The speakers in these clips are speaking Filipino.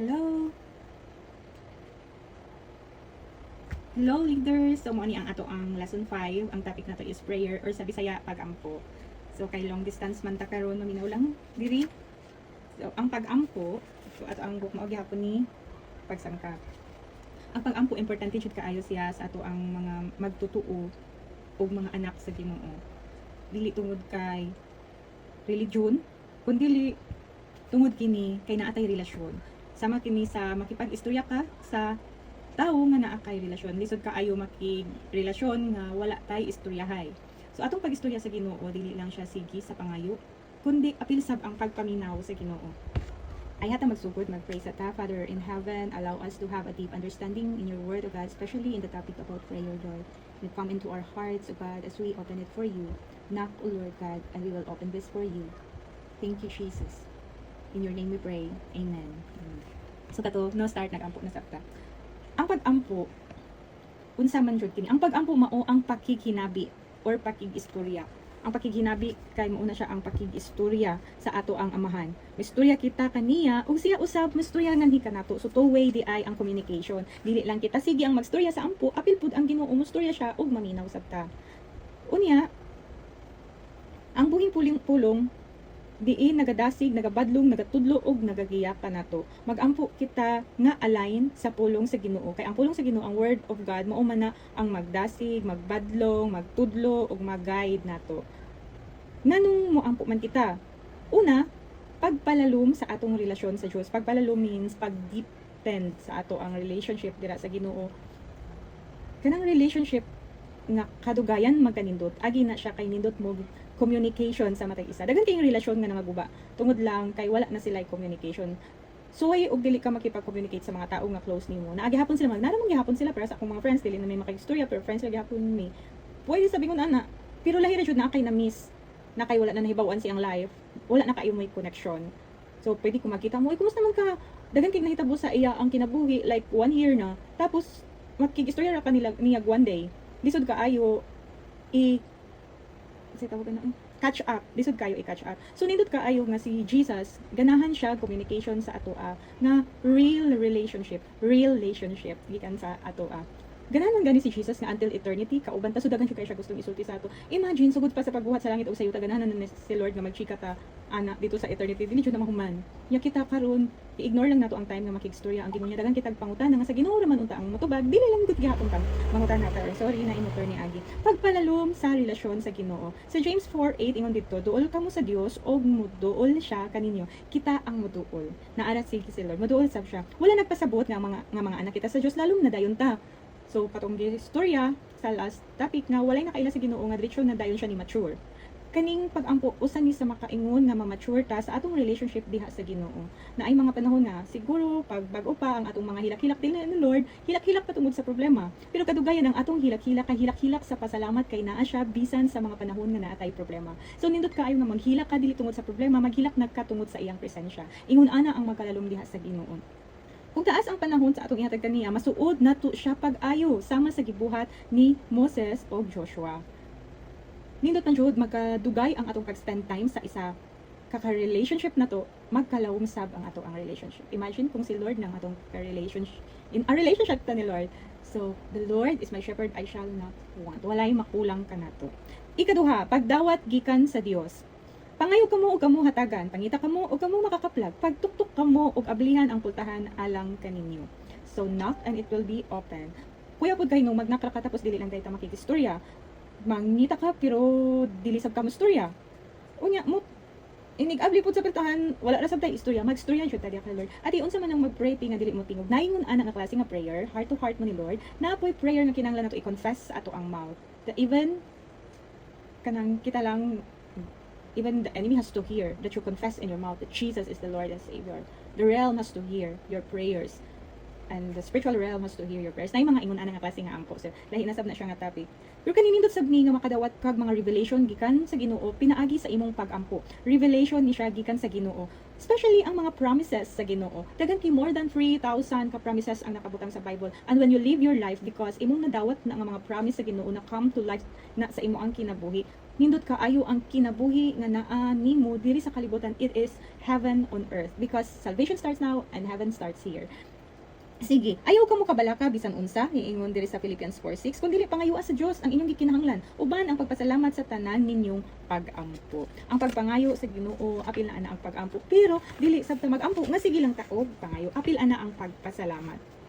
Hello! Hello leaders! So mo ni ang ato ang lesson 5. Ang topic na to is prayer or sa Bisaya pag-ampo. So kay long distance man ta karon maminaw lang diri. So ang pag-ampo, so ato ang book mao gihapon ni pagsangka. Ang pag-ampo importante jud kaayo siya sa ato ang mga magtutuo og mga anak sa Ginoo. Dili tungod kay religion, kundi tungod kini kay naatay relasyon. Sama kini sa makipag-istorya ka sa tao nga naa kay relasyon. Lisod kaayo makig-relasyon nga wala tay istoryahay. So atong pag-istorya sa Ginoo dili lang siya sige sa pangayo, kundi apil sab ang pagpaminaw sa Ginoo. Ay hata magsugod, mag-pray sa ta. Father in heaven, allow us to have a deep understanding in your word, O God, especially in the topic about prayer, Lord. You come into our hearts, O God, as we open it for you. Knock, O Lord God, and we will open this for you. Thank you, Jesus. In your name we pray. Amen. So kato, no start, nag-ampo na sabta. Ang pag-ampo, unsa man jud kini. Ang pag-ampo mao ang pakikinabi or pakig-istorya. Ang pakiginabi kay mauna siya ang pakig-istorya sa ato ang amahan. Istorya kita kaniya ug siya usab mistorya ngan hikanato. So two way di ay ang communication. Dili lang kita sige ang magstorya sa ampo, apil pud ang Ginoo mustorya siya ug maminaw sabta. Unya, ang buhing pulong diin nagadasig, nagabadlong, nagatudlo og nagagiyak kanato. Magampo kita nga align sa pulong sa Ginoo. Kay ang pulong sa Ginoo, ang word of God, mao man na ang magdasig, magbadlong, magtudlo og mag-guide nato. Nganong mo ampo man kita? Una, pagpalalom sa atong relasyon sa Dios. Pagpalalom means pag-deepen sa ato ang relationship dira sa Ginoo. Kanang relationship nga kadugayan magkanindot, agi na siya kay nindot mo communication sa matag isa. Dagan kayong relasyon nga nangaguba. Tungod lang kay wala na sila communication. Suway og dili ka makipag-communicate sa mga tao nga close nimo. Naagi hapon sila naramang gihapon sila para sa akong mga friends dili na may makistorya pero friends lagi hapon mi. Pwede sabi ko na pero lahi ra jud na kay na miss. Na kay wala na nahibawan siyang life. Wala na kayo may connection. So pwede ko makita mo, kumusta man ka? Dagan kay nahitabo sa iya ang kinabuhi like 1 year na. Tapos makikistorya ra ka niyag one day. Lisod kaayo catch up. Lisod kayo i-catch up. So nindot kaayo nga si Jesus, ganahan siya communication sa atoa nga real relationship gikan sa atoa. Ganahan gani si Jesus nga until eternity kauban ta so dagan siya gustong isulti sa ato. Imagine sugod pa sa pagbuhat sa langit o sa yuta ganahan na si Lord nga magchika ta ana dito sa eternity dili jud na mahuman. Ya kita karon i-ignore lang nato ang time nga makigstorya ang Ginoo dagan kitag pangutana nga sa Ginoo ra man unta ang motubag dili lang gud gihapon kang mangutana ta. Sorry na imotor ni Agi. Pagpalalom sa relasyon sa Ginoo. Sa James 4:8 ingon dito, duol kamo sa Dios og muduol siya kaninyo. Kita ang muduol. Naara si Lord. Muduol sab siya. Wala nagpasabot nga mga anak kita sa Dios lalom na dayon ta. So, katong istorya sa last topic nga walay nakaila sa Ginoo nga diretso na dayon siya ni mature. Kaning pag-ampo usa ni sa makaingon nga ma-mature ta sa atong relationship diha sa Ginoo. Na ay mga panahon nga siguro pag bag-o pa ang atong mga hilak-hilak dinhi ni Lord, hilak-hilak patungod sa problema. Pero kadugayan ang atong hilak-hilak kay hilak-hilak sa pasalamat kay naa siya bisan sa mga panahon nga naatay problema. So nindot kaayo nga maghilak ka dili tungod sa problema, maghilak nagkatungod sa iyang presensya. Ingon ana ang magkalalom diha sa Ginoo. Kung taas ang panahon sa atong ihatag kaniya, masuod nato siya pag-ayo sama sa gibuhat ni Moses o Joshua. Nindot man jud magkadugay ang atong pag-spend time sa isa kaka-relationship nato, magkalawom sab ang ato ang relationship. Imagine kung si Lord nang atong relationship in a relationship ta ni Lord. So, the Lord is my shepherd, I shall not want. Walay makulang kanato. Ikaduha, pagdawat gikan sa Dios. Pangayo kamo og kamo hatagan, pangita kamo og kamo makakaplag, pagtuktok kamo og ablihan ang pultahan alang kaninyo. So knock and it will be open. Kuya pud kay no mag-knock ra ka tapos dili lang dayta makikistorya. Mangita ka pero dili sab ka mo istorya. Unya mo inigabli pud sa pultahan, wala ra sab tay istorya, magstorya jud ta diha kay Lord. Ati unsa man ang mag-pray nga dili mo tingog. Naingon ana nga klase nga prayer, heart to heart mo ni Lord. Naapoy prayer nga kinahanglan nato i-confess sa ato ang mouth. That even kanang kita lang even the enemy has to hear that you confess in your mouth that Jesus is the Lord and Savior. The realm has to hear your prayers. and the spiritual realm has to hear your prayers. Na yung mga ingon ana nga klase nga ampo. So, lahi na sab na siya nga topic. Pero kaninindot sab ni nga makadawat kag mga revelation gikan sa Ginoo pinaagi sa imong pag-ampo. Revelation ni siya gikan sa Ginoo. Especially ang mga promises sa Ginoo. Dagan kay more than 3,000 ka promises ang nakabutang sa Bible. And when you live your life because imong nadawat na nga mga promise sa Ginoo na come to life na sa imo ang kinabuhi, nindot kaayo ang kinabuhi nga naa nimo diri sa kalibutan. It is heaven on earth because salvation starts now and heaven starts here. Sige, ayaw ka mo kabalaka bisan unsa niingon diri sa Philippians 4:6 kun dili pangayuan sa Dios ang inyong gikinahanglan uban ang pagpasalamat sa tanan ninyong pag-ampo. Ang pagpangayo sa Ginoo apil na ana ang pag-ampo pero dili sabta mag-ampo nga sige lang taog pangayo apil ana ang pagpasalamat.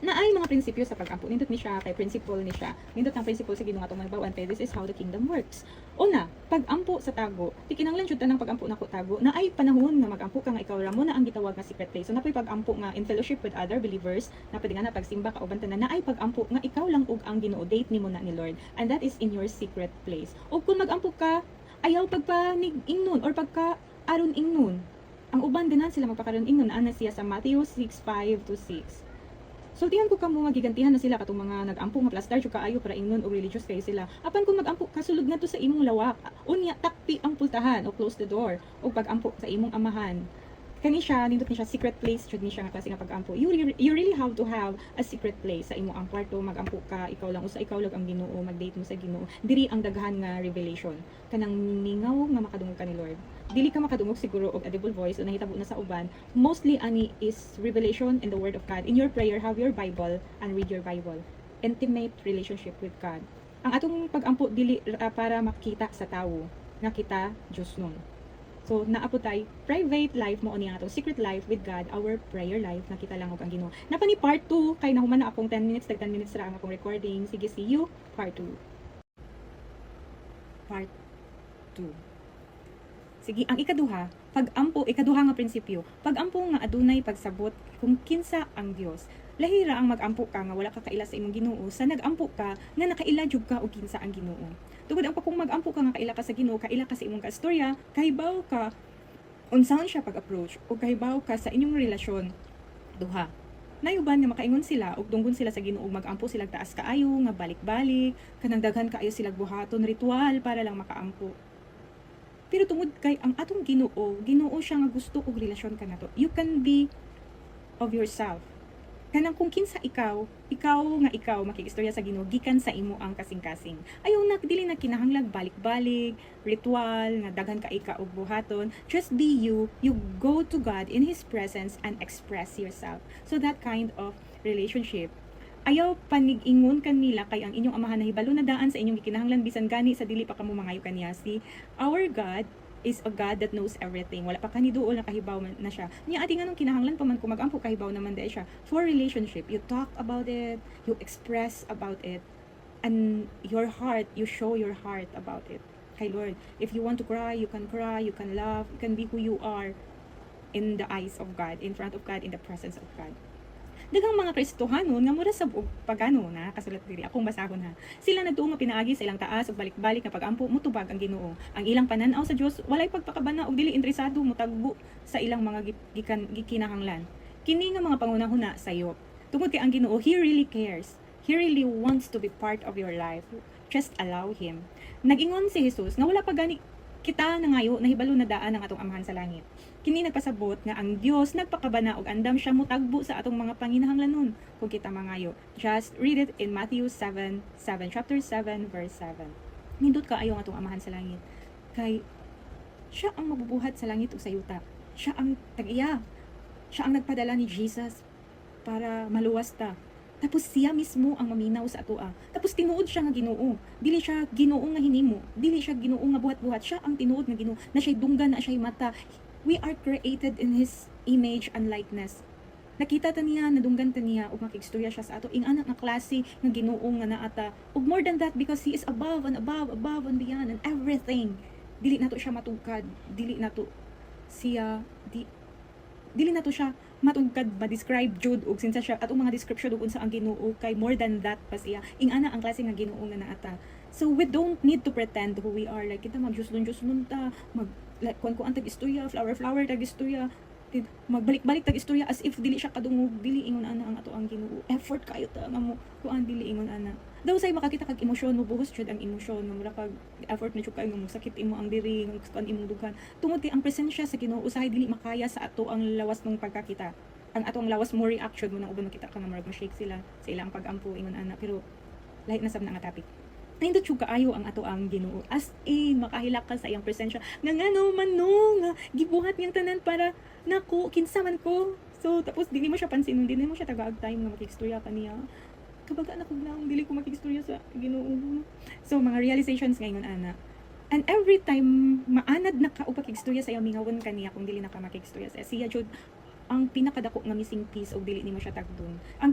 Na ay mga prinsipyo sa pag-ampo. Nindot ni siya kay principle ni siya. Nindot ang principle sa Ginoo nga atong magbawan kay this is how the kingdom works. Una, pag-ampo sa tago. Di kinahanglan jud tanang pag-ampo nako tago. Na ay panahon nga mag-ampo ka nga ikaw ra mo na ang gitawag nga secret place. So napoy pag-ampo nga in fellowship with other believers, na pwede nga na pagsimba ka uban tanan na ay pag-ampo nga ikaw lang ug ang Ginoo date nimo na ni Lord. And that is in your secret place. O kung mag-ampo ka, ayaw pagpanig ingnon or pagka aron ingnon. Ang uban dinan sila magpakaron ingnon ana siya sa Matthew 6:5-6. So tiyan ko kamo magigantihan na sila katong mga nag-ampo nga plastar jud kaayo para ingnon o religious kayo sila. Apan kung mag-ampo kasulod nga to sa imong lawak, unya takpi ang pultahan o close the door o pag-ampo sa imong amahan. Kani siya nindot ni siya secret place jud ni siya nga klase nga pag-ampo. You really have to have a secret place sa imong ang kwarto mag-ampo ka ikaw lang usa ikaw lang ang Ginoo mag-date mo sa Ginoo. Diri ang daghan nga revelation kanang mingaw nga makadungog ka ni Lord. Dili ka makadungog siguro og audible voice o nahitabo na sa uban. Mostly ani is revelation in the word of God. In your prayer have your Bible and read your Bible. Intimate relationship with God. Ang atong pag-ampo dili para makita sa tawo nga kita Dios nun. So, naaputay, private life mo ni ato, secret life with God, our prayer life, nakita lang og ang Ginoo. Napani part 2, kay nahuman na akong 10 minutes, tag 10 minutes ra ang akong recording. Sige, see you, part 2. Part 2. Sige, ang ikaduha, ikaduha nga prinsipyo, pag-ampo nga adunay pagsabot kung kinsa ang Dios. Lahira ang mag-ampo ka nga wala ka kaila sa imong Ginoo, sa nag-ampo ka nga nakaila jud ka og kinsa ang Ginoo. Tungod ang kung mag-ampo ka nga kaila ka sa Ginoo, kaila ka sa imong kaistorya, kahibaw ka unsaon siya pag-approach o kahibaw ka sa inyong relasyon duha. Nayuban nga makaingon sila ug dunggon sila sa Ginoo mag-ampo sila taas kaayo nga balik-balik, kanang daghan kaayo sila buhaton ritual para lang makaampo. Pero tungod kay ang atong Ginoo siya nga gusto og relasyon ka nato. You can be of yourself. Kanang kung kinsa ikaw makikistorya sa Ginoo gikan sa imo ang kasing-kasing. Ayaw na dili na kinahanglan balik-balik, ritual nga daghan ka ika og buhaton. Just be you. You go to God in His presence and express yourself. So that kind of relationship. Ayaw panig-ingon kanila kay ang inyong amahan na hibalo na daan sa inyong gikinahanglan bisan gani sa dili pa kamo mangayo kaniya. Si our God is a God that knows everything. Wala pa kaniduol na kahibaw na siya. Niya ating anong kinahanglan pa man kung mag-ampo kahibaw naman dahil siya. For relationship, you talk about it, you express about it, and your heart, you show your heart about it. Kay Lord, if you want to cry, you can laugh, you can be who you are in the eyes of God, in front of God, in the presence of God. Daghang mga Kristohanon nga mura sa pagano na kasulat diri akong basahon ha. Sila nagtuo nga pinaagi sa ilang taas ug balik-balik nga pag-ampo mutubag ang Ginoo. Ang ilang pananaw sa Dios walay pagpakabana ug dili interesado mutagbo sa ilang mga gikinahanglan. Kini nga mga pangunahuna sayo. Tungod kay ang Ginoo, He really cares. He really wants to be part of your life. Just allow Him. Nag-ingon si Jesus nga wala pa gani kita nangayo nahibalo na daan ang atong amahan sa langit. Kini nagpasabot nga ang Dios nagpakabana og andam siya mutagbo sa atong mga panginahanglanon kung kita mangayo. Just read it in Matthew 7:7, chapter 7 verse 7. Nindot ka ayo ang atong amahan sa langit. Kay siya ang mabubuhat sa langit ug sa yuta. Siya ang tag-iya. Siya ang nagpadala ni Jesus para maluwas ta. Tapos siya mismo ang maminaw sa atoa. Tapos tinuod siya nga Ginoo. Dili siya Ginoo nga hinimo. Dili siya Ginoo nga buhat-buhat. Siya ang tinuod nga Ginoo. Na siya'y dunggan, na siya'y mata. We are created in His image and likeness. Nakita ta niya, nadunggan ta niya, ug makikistorya siya sa ato. Ing anak nga klase nga Ginoo nga naata. Ug more than that, because He is above and beyond and everything. Dili nato siya matugkad. Dili nato siya matugkad ma-describe jud og sinsa siya atong mga description ug unsa ang Ginoo kay more than that pa siya. Ing ana ang klase nga Ginoo nga naata. So we don't need to pretend who we are. Like kita magjuslon ta, mag like kun tag istorya, flower tag istorya. magbalik-balik tag istorya as if dili siya kadungog, dili ingon ana ang ato ang Ginoo. Effort kayo ta nga mo kuan dili ingon ana. Daw say makakita kag emosyon mo, buhos jud ang emosyon nga mura kag effort na jud kayo nga sakit imo ang diri, nga kuan imong dughan. Tungod kay ang presensya sa Ginoo usahay dili makaya sa ato ang lawas ng pagkakita. Ang ato ang lawas mo reaction mo nang uban makita ka nga murag ma-shake sila sa ilang pag-ampo ingon ana, pero lahi na sab na nga topic. Nindot jud kaayo ang ato ang Ginoo, as in makahilak ka sa iyang presensya nga ngano man no nga gibuhat niyang tanan para nako kinsa man ko. So tapos dili mo siya pansin, dili mo siya tagaag time nga makikistorya ka niya. Kabaga na ko lang dili ko makikistorya sa Ginoo. So mga realizations ngayon ana. And every time maanad na ka upag ikistorya sa iyang mingawon kaniya kung dili na ka makikistorya sa siya jud ang pinakadako nga missing piece og dili nimo siya tagdon. Ang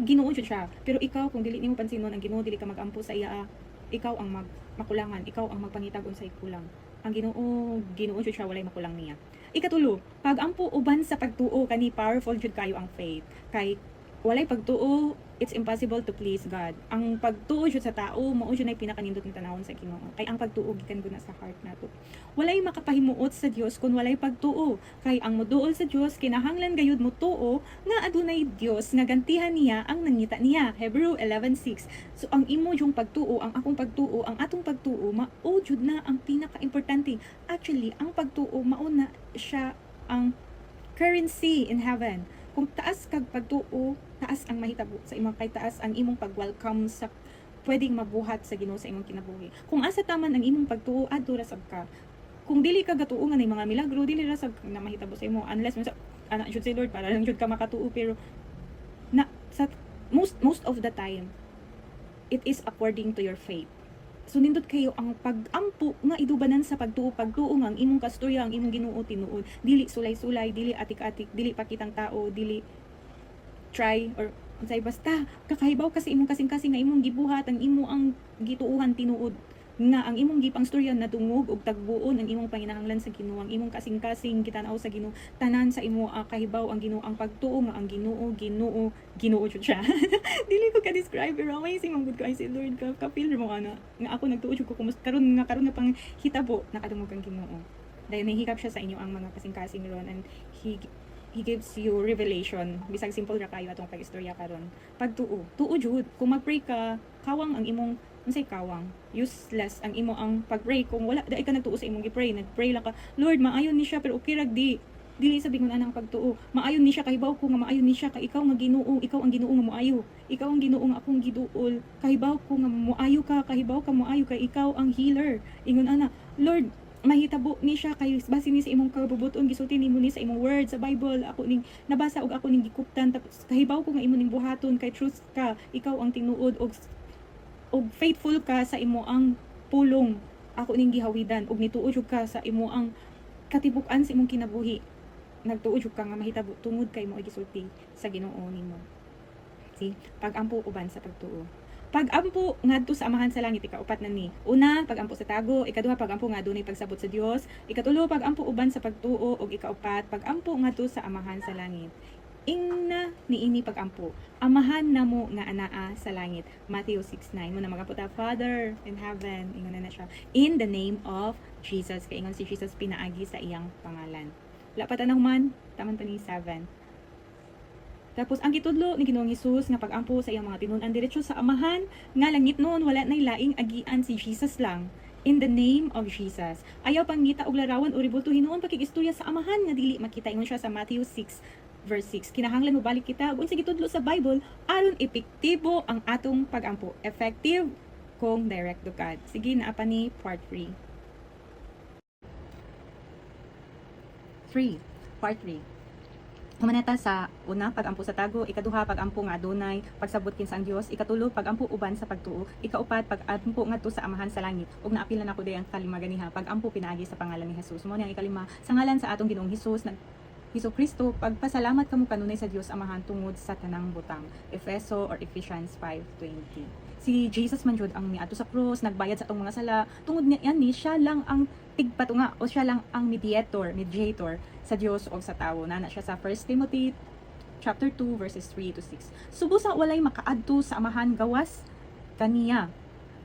Ginoo jud siya, pero ikaw kung dili nimo pansinon ang Ginoo, dili ka magampo sa iya, ikaw ang makulangan, ikaw ang magpangitag unsay kulang. Ang Ginoo jud siya, walay makulang niya. Ikatulo, pag-ampo uban sa pagtuo kani powerful jud kayo ang faith. Kay walay pagtuo, it's impossible to please God. Ang pagtuo jud sa tao, mao jud nay pinakanindot nga tanawon sa Ginoo. Kay ang pagtuo gikan guna sa heart nato. Walay makapahimuot sa Dios kung walay pagtuo. Kay ang moduol sa Dios kinahanglan gayud mo tuo nga adunay Dios nga gantihan niya ang nangita niya. Hebrew 11:6. So ang imo yung pagtuo, ang akong pagtuo, ang atong pagtuo, mao jud na ang pinaka-importante. Actually, ang pagtuo mao na siya ang currency in heaven. Kung taas kag pagtuo, taas ang mahitabo sa imong kay taas ang imong pag-welcome sa pwedeng mabuhat sa Ginoo sa imong kinabuhi. Kung asa taman ang imong pagtuo, adto ra sab ka. Kung dili ka gatuo nga mga milagro, dili ra sab na mahitabo sa imo unless ana jud si Lord para lang jud ka makatuo, pero na sa most of the time it is according to your faith. So nindot kayo ang pag-ampo nga idubanan sa pagtuo nga ang imong kasturya, ang imong Ginoo tinuod, dili sulay-sulay, dili atik-atik, dili pakitang tao, dili try or unsay basta kakahibaw kasi imong kasing-kasing nga imong gibuhat, ang imo ang gituuhan tinuod nga ang imong gipang storya natungog og tagbuon ang imong panginahanglan sa Ginoo, ang imong kasing-kasing kitanaw sa Ginoo, tanan sa imo kahibaw ang Ginoo, ang pagtuo nga ang Ginoo jud siya. Dili ko ka describe pero amazing ang good ko ay si Lord ka feel mo ana nga ako nagtuo jud ko kumusta karon nga pang hitabo nakadungog ang Ginoo. Dahil nahihikap siya sa inyo ang mga kasing-kasing ron, and He gives you revelation. Bisag simple ra kayo atong pag-istorya karon. Pagtuo, tuo jud. Kung mag-pray ka, kawang ang imong unsay kawang, useless ang imo ang pag-pray kung wala dai ka nagtuo sa imong gi-pray. Nag-pray lang ka, Lord, maayon ni siya pero okay ra dili sabi ngon anang pagtuo. Maayon ni siya kahibaw ko nga maayon ni siya kay ikaw nga Ginoo, ikaw ang Ginoo nga moayo. Ikaw ang Ginoo nga akong giduol. Kahibaw ko nga moayo ka, kahibaw ka moayo kay ikaw ang healer. Ingon ana, Lord, mahitabo ni siya kay base ni sa imong kabubuton gisulti nimo ni sa imong word sa Bible, ako ning nabasa og ako ning gikuptan, tapos kahibaw ko nga imo ning buhaton kay truth ka, ikaw ang tinuod og faithful ka sa imo ang pulong, ako ning gihawidan og nituod jud ka sa imo ang katibuk-an sa imong kinabuhi. Nagtuod jud ka nga mahitabo tungod kay mo gisulti sa Ginoo nimo. See, pag-ampo uban sa pagtuo. Pag-ampo ngadto sa amahan sa langit, ikaupat na ni. Una, pag-ampo sa tago. Ikaduha, pag-ampo nga dunay pagsabot sa Dios. Ikatulo, pag-ampo uban sa pagtuo. Og ikaupat, pag-ampo ngadto sa amahan sa langit. Ingna niini pag-ampo, amahan namo nga anaa sa langit. Matthew 6:9. Mo na magapo ta, Father in heaven, ingon na siya, in the name of Jesus. Kay ingon si Jesus pinaagi sa iyang pangalan. Wala pa tanang man, taman pa ni 7. Tapos ang gitudlo ni Ginoong Hesus nga pag-ampo sa iyang mga tinun-an diretso sa amahan nga langit noon, wala nay laing agian si Jesus lang. In the name of Jesus. Ayaw pangita og larawan o ribulto hinuon pakig-istorya sa amahan nga dili makita, ingon siya sa Matthew 6 verse 6. Kinahanglan mo balik kita ug unsa gitudlo sa Bible aron epektibo ang atong pag-ampo. Effective kung direct to God. Sige na pa ni part 3. Part 3. Humaneta sa una, pag-ampo sa tago. Ikaduha, pag-ampo nga adunay pagsabot kinsa ang Dios. Ikatulo, pag-ampo uban sa pagtuo. Ikaupat, pag-ampo ngadto sa amahan sa langit. Ug naapil na nako day ang kalima ganiha, pag-ampo pinaagi sa pangalan ni Jesus. Mo ni ang ikalima, sa ngalan sa atong Ginoong Hesus Kristo, pagpasalamat kamo kanunay sa Dios Amahan tungod sa tanang butang. Ephesians 5:20. Si Jesus man jud ang niadto sa krus, nagbayad sa atong mga sala. Tungod niya ni siya lang ang tigpatunga o siya lang ang mediator sa Dios o sa tawo. Nana siya sa 1 Timothy chapter 2 verses 3 to 6. Subo sa walay makaadto sa amahan gawas kaniya.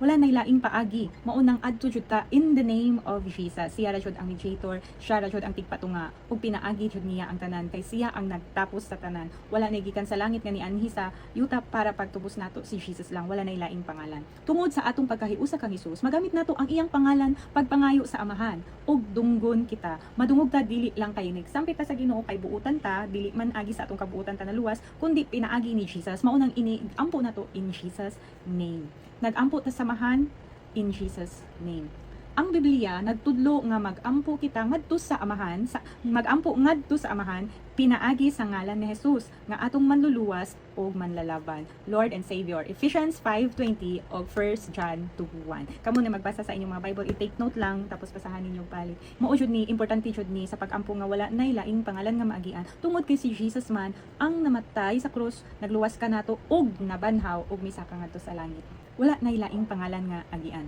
wala nay laing paagi, maunang adto jud ta in the name of Jesus. Siya ra jud ang mediator, siya ra jud ang tigpatunga, ug pinaagi jud niya ang tanan kay siya ang nagtapos sa tanan. Wala nay gikan sa langit nga nianhi sa yuta para pagtubos nato si Jesus lang, wala nay laing pangalan. Tungod sa atong pagkahiusa kang Hesus, magamit nato ang iyang pangalan pagpangayo sa Amahan ug dunggon kita. Madungog ta dili lang kay nagsampit ta sa Ginoo kay buutan ta, dili man agi sa atong kabuutan ta na luwas, kundi pinaagi ni Jesus. Maunang iniampo nato in Jesus name. Nagampo ta samahan in Jesus name. Ang Biblia nagtudlo nga magampo kita ngadto sa Amahan, magampo ngadto sa Amahan pinaagi sa ngalan ni Jesus nga atong manluluwas o manlalaban. Lord and Savior. Ephesians 5:20 o 1 John 2:1. Kamo na magbasa sa inyong mga Bible, i-take note lang tapos basahan ninyo balik. Mao jud ni importante jud ni sa pagampo nga wala nay laing pangalan nga maagian. Tungod kay si Jesus man ang namatay sa krus, nagluwas ka nato og nabanhaw og misaka ngadto sa langit. Wala nay laing pangalan nga agian.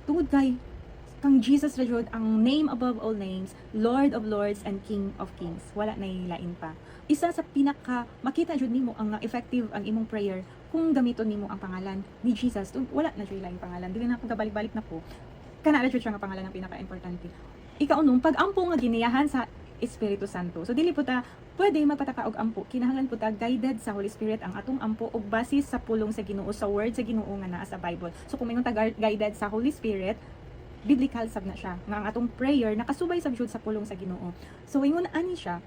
Tungod kay kang Jesus ra jud ang name above all names, Lord of Lords and King of Kings. Wala nay lain pa. Isa sa pinaka makita jud nimo ang effective ang imong prayer kung gamiton nimo ang pangalan ni Jesus. Wala na jud laing pangalan. Dili na ako gabalik-balik na ko. Kana ra jud siya nga pangalan ang pinaka-importante. Ikaunom, pag-ampo nga giniyahan sa Espiritu Santo. So dili po ta pwede magpataka og ampo. Kinahanglan po ta guided sa Holy Spirit ang atong ampo og basis sa pulong sa Ginoo, sa word sa Ginoo nga naa sa Bible. So kung mayong ta guided sa Holy Spirit, biblical sab na siya nga ang atong prayer nakasubay sab jud sa pulong sa Ginoo. So ingon ani siya,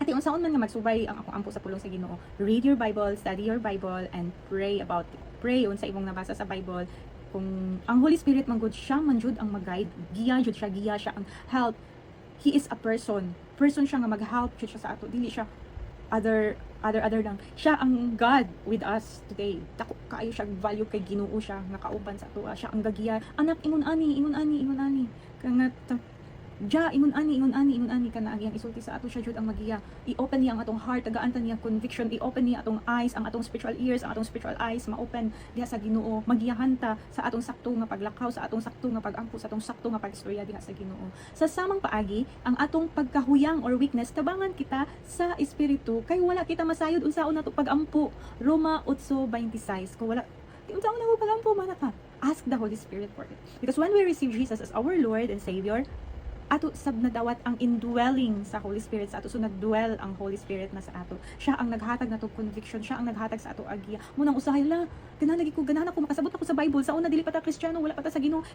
at unsaon man nga magsubay ang akong ampo sa pulong sa Ginoo, read your Bible, study your Bible, and pray about it. Pray unsa imong nabasa sa Bible. Kung ang Holy Spirit man gud siya man jud ang mag-guide, giya siya ang help. He is a person siya nga mag-help jud siya sa ato, dili siya other lang. Siya ang God with us today. Dako kaayo siya value kay Ginoo siya nga kauban sa ato. Siya ang gagiya. Anak ingon ani. Kanga ingon ani kana ang isulti sa ato siya jud ang magiya. I-open niya ang atong heart, tagaan ta niya conviction, i-open niya atong eyes, ang atong spiritual ears, ang atong spiritual eyes ma-open diha sa Ginoo. Magiyahan ta sa atong sakto nga paglakaw, sa atong sakto nga pagampo, sa atong sakto nga pagistorya diha sa Ginoo. Sa samang paagi, ang atong pagkahuyang or weakness tabangan kita sa espiritu kay wala kita masayod unsaon nato pagampo. Roma 8:26. Kung wala unsaon na mo pagampo man ka, ask the Holy Spirit for it. Because when we receive Jesus as our Lord and Savior, ato sab nadawat ang indwelling sa Holy Spirit sa ato, so nagdwell ang Holy Spirit na sa ato. Siya ang naghatag nato conviction, siya ang naghatag sa ato agiya. Munang usahay la, ganahan ako makasabot ako sa Bible. Sa una dili pa ta Kristiyano, wala pa ta sa Ginoo.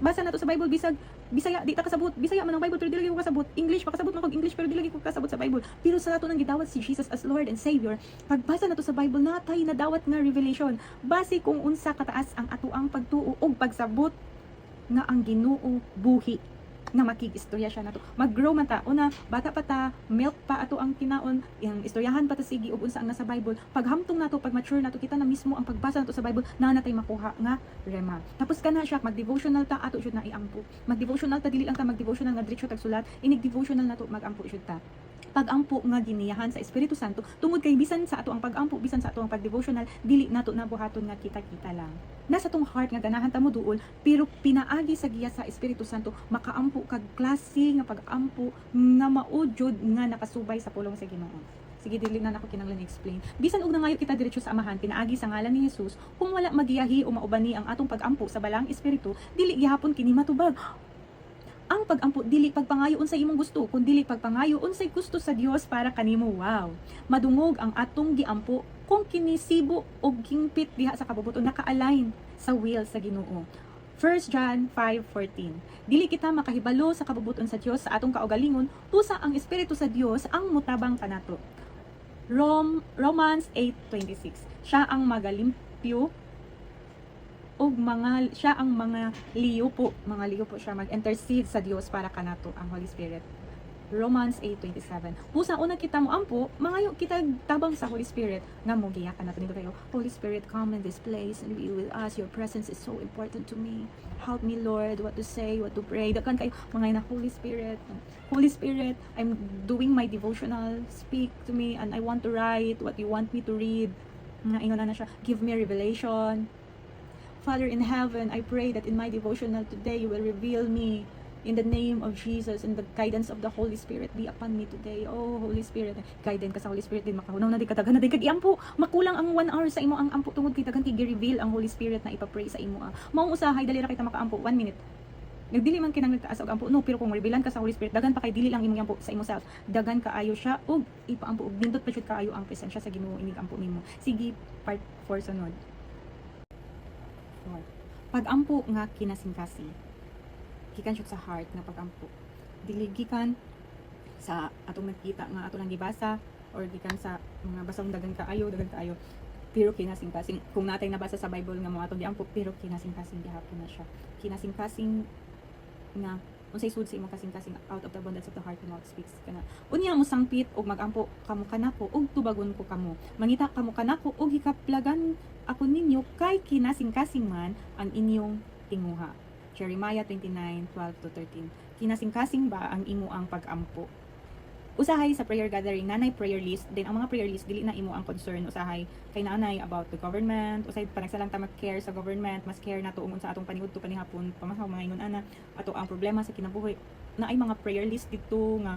Basa nato sa Bible bisag Bisaya di ta kasabot. Bisaya man ang Bible pero dili ko kasabot. English pa kasabot man kog English pero dili ko kasabot sa Bible. Pero sa nato nang gidawat si Jesus as Lord and Savior, pagbasa nato sa Bible natay nadawat nga revelation base kung unsa kataas ang ato ang pagtuo ug pagsabot nga ang Ginoo buhi na makigistorya siya nato. Mag-grow man ta. Una, bata pa ta, milk pa ato ang kinaon, yung istoryahan pa ta sige ug unsa ang nasa Bible. Paghamtong nato, pag mature nato, kita na mismo ang pagbasa nato sa Bible na natay makuha nga rema. Tapos kana siya, mag-devotional ta ato jud na iampo. Mag-devotional ta dili lang ta mag-devotional nga diretso tag sulat, inig devotional nato magampo jud ta. Pag-ampo nga giniyahan sa Espiritu Santo tungod kay bisan sa ato ang pag-ampo, bisan sa ato ang pag-devotional, dili nato nabuhaton nga kita-kita lang. Nasa tong heart nga ganahan ta mo duol, pero pinaagi sa giya sa Espiritu Santo makaampo kag klase nga pag-ampo nga maujod nga nakasubay sa pulong sa Ginoo. Sige, dili na nako kinahanglan i-explain. Bisan og nangayo kita diretso sa Amahan, pinaagi sa ngalan ni Jesus, kung wala magiyahi o maubani ang atong pag-ampo sa balang espiritu, dili gihapon kini matubag. Ang pag-ampo dili pagpangayo unsay imong gusto, kun dili pagpangayo unsay gusto sa Dios para kanimo. Wow. Madungog ang atong giampo kung kinisibo og gingpit diha sa kabubuton naka-align sa will sa Ginoo. 1 John 5:14. Dili kita makahibalo sa kabubuton sa Dios sa atong kaugalingon, pusa ang espiritu sa Dios ang mutabang kanato. Romans 8:26. Siya ang magalimpyo og siya ang mga liyo po siya mag-intercede sa Dios para kanato ang Holy Spirit. Romans 8:27. Pusa una kita mo ampo, mangayo kita tabang sa Holy Spirit nga mo giyakan nato nito kayo. Holy Spirit, come in this place and be with us. Your presence is so important to me. Help me, Lord, what to say, what to pray. Dakan kayo mga na Holy Spirit. Holy Spirit, I'm doing my devotional. Speak to me and I want to write what you want me to read. Nga ingon na siya, give me revelation. Father in heaven, I pray that in my devotional today, you will reveal me In the name of Jesus and the guidance of the Holy Spirit be upon me today. Oh, Holy Spirit, guidance ka sa Holy Spirit din makahunaw na di katagan na di kag-iampo. Makulang ang 1 hour sa imo ang ampo tungod kay tagan kay reveal ang Holy Spirit na ipapray sa imo. Mao usahay dali ra kita makaampo 1 minute. Nagdili man kinang nagtaas og ampo no, pero kung revealan ka sa Holy Spirit dagan pa kay dili lang imong ampo sa imo self, dagan kaayo siya og ipaampo og nindot pa jud kaayo ang presensya sa Ginoo inig ampo nimo. Sige, part 4 sunod. 4. Pag-ampo nga kinasingkasing. Gikan siya sa heart nga pag-ampo. Dili gikan sa atong nakita nga ato lang gibasa or gikan sa mga basang dagan kaayo pero kinasingkasing. Kung natay nabasa sa Bible nga mo atong giampo pero kinasingkasing gihapon na siya. Kinasingkasing nga unsay sud sa imong kasing-kasing out of the abundance of the heart the mouth speaks kana. Unya mo sangpit og magampo kamo kanako og tubagon ko kamo. Mangita kamo kanako og hikaplagan ako ninyo kay kinasing-kasing man ang inyong tinguha. Jeremiah 29:12-13. Kinasing-kasing ba ang imo ang pag-ampo? Usahay sa prayer gathering, nanay prayer list, then ang mga prayer list dili na imo ang concern. Usahay kay nanay about the government, usahay panagsalang ta mag-care sa government, mas care na tuungon sa atong panihudto panihapon, pamahaw mga ingon ana, ato ang problema sa kinabuhi. Na ay mga prayer list dito nga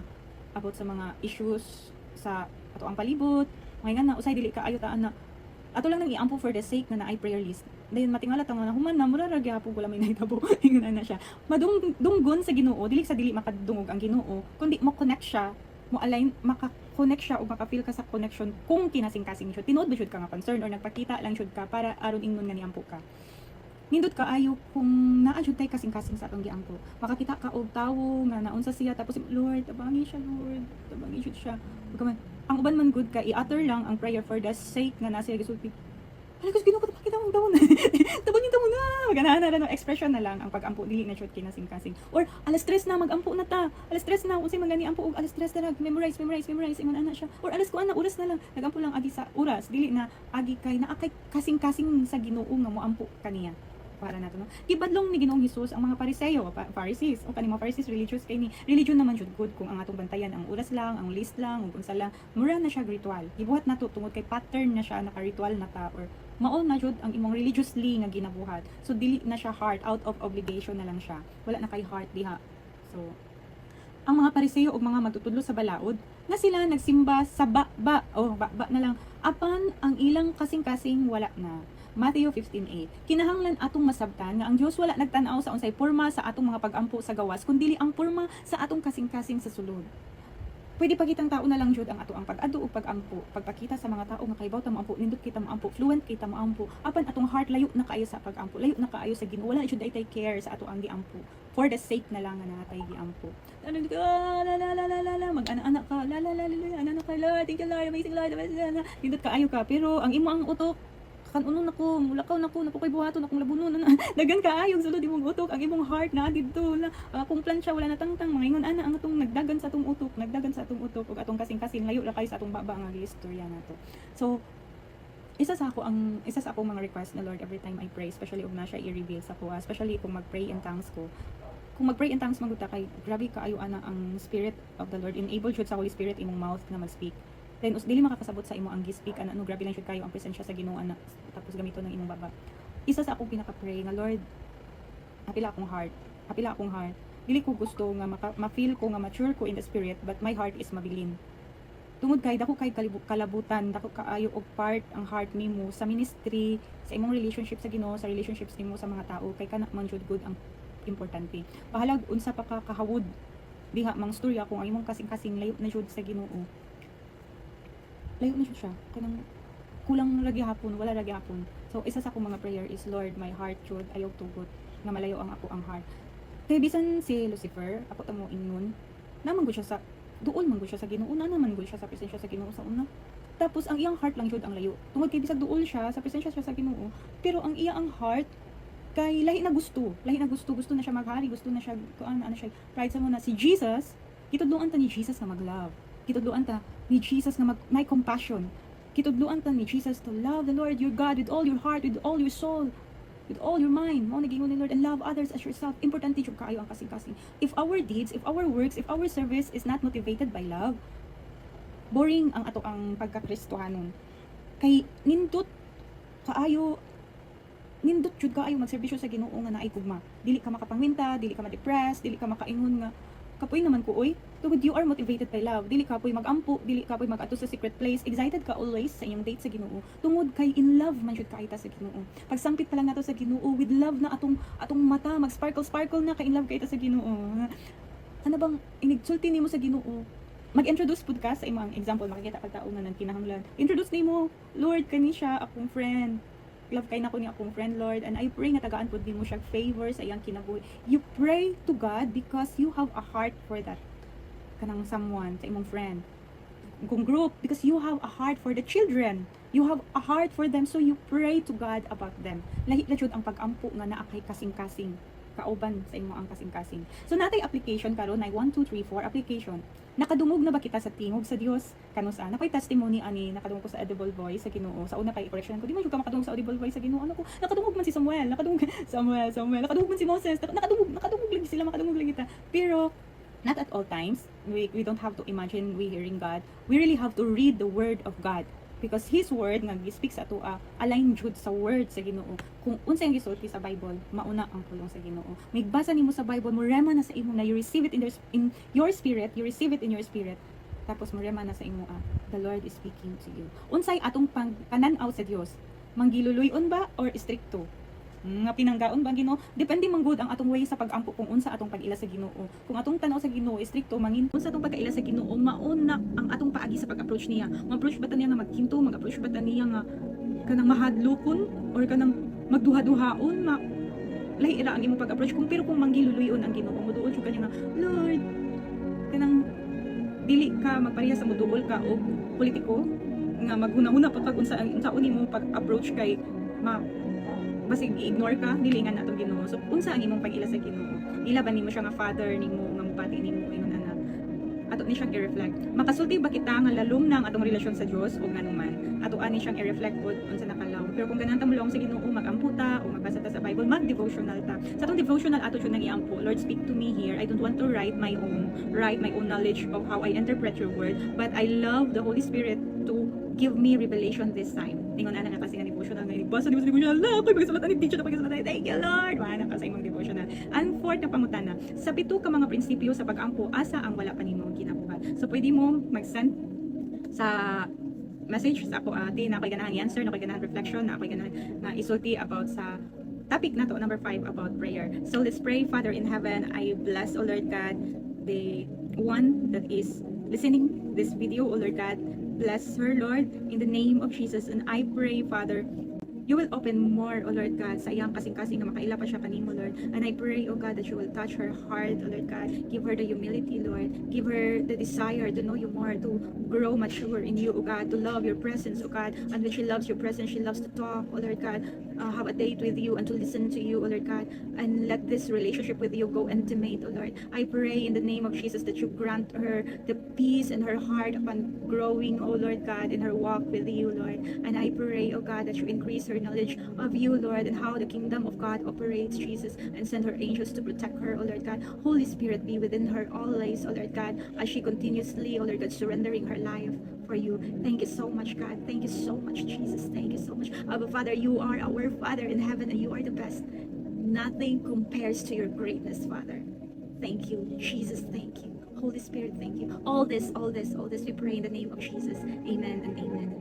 about sa mga issues sa ato ang palibot. Mga nga na usahay dili kaayo ta ana. Ato lang nang iampo for the sake nga naay prayer list. Dayon matingala tang na human na mura ra gyapon ko lamay nahitabo. Ingon ana siya. Madunggon sa Ginoo, dili sa dili makadungog ang Ginoo, kundi mo connect siya, mo align, maka-connect siya o maka-feel ka sa connection kung kinasing-kasing siya. Tinood ba siya ka nga concern or nagpakita lang siya ka para aron ingnon nga niampo ka. Nindot ka ayo kung naa-jud tay kasing-kasing sa atong giampo. Makakita ka og tawo nga naunsa siya tapos Lord, tabangi siya Lord, tabangi siya. Pagkaman, ang uban man good ka i-utter lang ang prayer for the sake nga nasa gisulti. Ay, kasi Ginoo ko pakita mong tawon. Tabangin tawon na. Maganahan na lang expression na lang ang pag-ampo dili na shot kinasing-kasing. Or alas 3 na magampo na ta. Alas 3 na unsay magani ampo og alas 3 na memorize ingon ana siya. Or alas kuan na oras na lang nagampo lang agi sa oras dili na agi kay naa kay kasing-kasing sa Ginoo nga moampo kaniya. Para nato no. Gibadlong ni Ginoong Hesus ang mga Pariseo, Pharisees o kanimo Pharisees religious kay ni. Religion naman jud good kung ang atong bantayan ang oras lang, ang list lang, ug unsa lang. Mura na siya ritual. Gibuhat nato tungod kay pattern na siya naka-ritual na ta or mao na jud ang imong religiously nga ginabuhat. So dili na siya heart, out of obligation na lang siya. Wala na kay heart diha. So ang mga Pariseo ug mga magtutudlo sa balaod nga sila nagsimba sa ba na lang apan ang ilang kasing-kasing wala na. Matthew 15:8. Kinahanglan atong masabtan nga ang Dios wala nagtan-aw sa unsay porma sa atong mga pag-ampo sa gawas kundi ang porma sa atong kasing-kasing sa sulod. Pwede pakitang tao na lang jud ang ato ang pag-adu ug pag-ampo, pagpakita sa mga tao nga kaybaw ta moampo, nindot kita moampo, fluent kita moampo, apan atong heart layo na kaayo sa pag-ampo, layo na kaayo sa Ginoo, wala jud ay care sa ato ang giampo. For the sake na lang nga natay giampo. Mag-ana-ana ka, ana ka, Lord, thank you Lord, amazing Lord, nindot kaayo ka, pero ang imo ang utok kanunon nako, mulakaw nako, napukoy buhaton akong labunon na dagan kaayo sulod imong utok, ang imong heart na didto na kung plansya wala na tangtang mga ingon ana ang atong nagdagan sa atong utok ug atong kasing-kasing layo ra kay sa atong baba nga istorya nato. So isa sa akong mga request na Lord every time I pray, especially ug na siya i-reveal sa ko, especially kung mag-pray in tongues ko. Kung mag-pray in tongues maguta kay grabe kaayo ana ang Spirit of the Lord, enable jud sa Holy Spirit imong mouth na mag-speak. Then dili makakasabot sa imo ang gi-speak ano grabe lang jud kayo ang presensya sa Ginoo ana tapos gamiton ng imong baba. Isa sa akong pinaka-pray nga Lord, apila akong heart. Dili ko gusto nga ma-feel ko nga mature ko in the spirit but my heart is mabilin. Tungod kay dako kay kalabutan, dako kaayo og part ang heart nimo sa ministry, sa imong relationship sa Ginoo, sa relationships nimo sa mga tao kay kana man jud good ang importante. Bahalag unsa pa ka kahawod diha mang storya kung ang imong kasing-kasing layo na jud sa Ginoo. Layo na siya. Kanang kulang lagi hapon, wala lagi hapon. So, isa sa akong mga prayer is, Lord, my heart should ayaw tugot nga malayo ang ako ang heart. Kaya bisan si Lucifer, ako tamo ingon, naman ko siya sa, duol man ko siya sa Ginoo, naman ko siya sa presensya sa Ginoo sa una. Tapos, ang iyang heart lang jud ang layo. Tungod kay bisag duol siya, sa presensya siya sa Ginoo, pero ang iyang heart, kay lahi na gusto na siya maghari, gusto na siya, ano siya, pride sa mo na si Jesus, kitudloan ta ni Jesus na mag-love. Kitudloan ta ni Jesus na may compassion. Kitudloan ta ni Jesus to love the Lord your God with all your heart, with all your soul, with all your mind. Mao nagingon ni Lord, and love others as yourself. Importante jud kaayo ang kasing-kasing. If our deeds, if our works, if our service is not motivated by love, boring ang ato ang pagka-Kristohanon. Kay nindot kaayo nindot jud ka ayo magserbisyo sa Ginoo nga naay gugma. Dili ka makapangwinta, dili ka ma-depress, dili ka makaingon nga kapoy naman ko oy. Tungod you are motivated by love. Dili ka poy magampo, dili ka poy mag-adto sa secret place. Excited ka always sa inyong date sa Ginoo. Tungod kay in love man jud ka ita sa Ginoo. Pagsangpit pa lang nato sa Ginoo with love na atong mata mag-sparkle na ka in love ka ita sa Ginoo. Ano bang inigsulti nimo sa Ginoo? Mag-introduce pud ka sa imong example makikita pag tao nga nang kinahanglan. Introduce nimo, Lord kani siya akong friend. Love kay nako ni akong friend, Lord, and I pray nga tagaan pud nimo siya favor sa iyang kinabuhi. You pray to God because you have a heart for that kanang someone sa imong friend. Kung group, because you have a heart for the children. You have a heart for them, so you pray to God about them. Lahi na jud ang pag-ampo nga naa kay kasing-kasing kauban sa imo ang kasing-kasing. So natay application karon nay 1 2 3 4 application. Nakadungog na ba kita sa tingog sa Dios? Kano sa napay testimony ani nakadungog ko sa Audible Voice sa Ginoo. Sa una kay correction ko di man jud ka makadungog sa Audible Voice sa Ginoo. Ano ko? Nakadungog man si Samuel, Samuel, nakadungog man si Moses, nakadungog lagi sila, makadungog lagi ta. Pero not at all times. We don't have to imagine we hearing God. We really have to read the word of God. Because His word nga gi-speak sa ato align jud sa word sa Ginoo. Kung unsa ang gisulti sa Bible, mauna ang pulong sa Ginoo. Magbasa nimo sa Bible, mo rema na sa imo na you receive it in your spirit, you receive it in your spirit. Tapos mo rema na sa imo the Lord is speaking to you. Unsay atong panan-aw sa Dios? Manggiluluyon ba or stricto? Nga pinanggaon ba Ginoo? Depende man gud ang atong way sa pag-ampo kung unsa atong pag-ila sa Ginoo. Kung atong tanaw sa Ginoo stricto mangin unsa atong pag-ila sa Ginoo, mauna ang atong paagi sa pag-approach niya. Ma-approach ba ta niya nga magkinto, mag-approach ba ta niya nga kanang mahadlokon or kanang magduha-duhaon, lahi ira ang imong pag-approach. Pero kung manggiluluyon ang Ginoo, moduol jud kanya nga, Lord, kanang dili ka magpareha sa moduol ka og politiko nga maghuna-huna pa kag unsa nimo pag-approach kay basig i-ignore ka, dilingan na itong Ginoo. So, unsa ang imong pag-ila sa Ginoo? Ila ba nimo siya nga father nimo, nga mupati nimo, ingon ana? Ato ni siyang i-reflect. Makasulti ba kita nga lalom na ang atong relasyon sa Dios o nga naman? Ato ani siyang i-reflect pod unsa nakalaw. Pero kung ganang tamulong sa Ginoo, magamputa o magbasa ta sa Bible, mag-devotional ta. Sa atong devotional ato jud nang iampo, Lord, speak to me here. I don't want to write my own knowledge of how I interpret your word, but I love the Holy Spirit to give me revelation this time. Tingon ana nga kasi nga devotional nga ibasa nimo sa devotional. Ako'y pagsulat ani teacher na pagsulat. Thank you Lord. Wala ka sa imong devotional. And fourth na pangutana, sa pito ka mga prinsipyo sa pag-ampo asa ang wala pa nimo ginabuhat. So pwede mo mag-send sa message sa ako ate na ako'y ganahan i-answer, na ako'y ganahan reflection, na ako'y ganahan na isulti about sa topic na to, number 5 about prayer. So let's pray. Father in heaven, I bless, O Lord God, the one that is listening this video, O Lord God. Bless her, Lord, in the name of Jesus. And I pray, Father, you will open more, O Lord God, sa iyang kasing-kasing na makaila pa siya kanimo, Lord. And I pray, O God, that you will touch her heart, O Lord God. Give her the humility, Lord. Give her the desire to know you more, to grow mature in you, O God, to love your presence, O God. And when she loves your presence, she loves to talk, O Lord God, have a date with you and to listen to you, O Lord God. And let this relationship with you go intimate, O Lord. I pray in the name of Jesus that you grant her the peace in her heart upon growing, O Lord God, in her walk with you, Lord. And I pray, O God, that you increase her knowledge of you, Lord, and how the kingdom of God operates, Jesus, and send her angels to protect her, O Lord God. Holy Spirit, be within her always, O Lord God, as she continuously, O Lord God, surrendering her life for you. Thank you so much, God. Thank you so much, Jesus. Thank you so much. Abba, Father, you are our Father in heaven, and you are the best. Nothing compares to your greatness, Father. Thank you, Jesus. Thank you. Holy Spirit, thank you. All this, we pray in the name of Jesus. Amen and amen.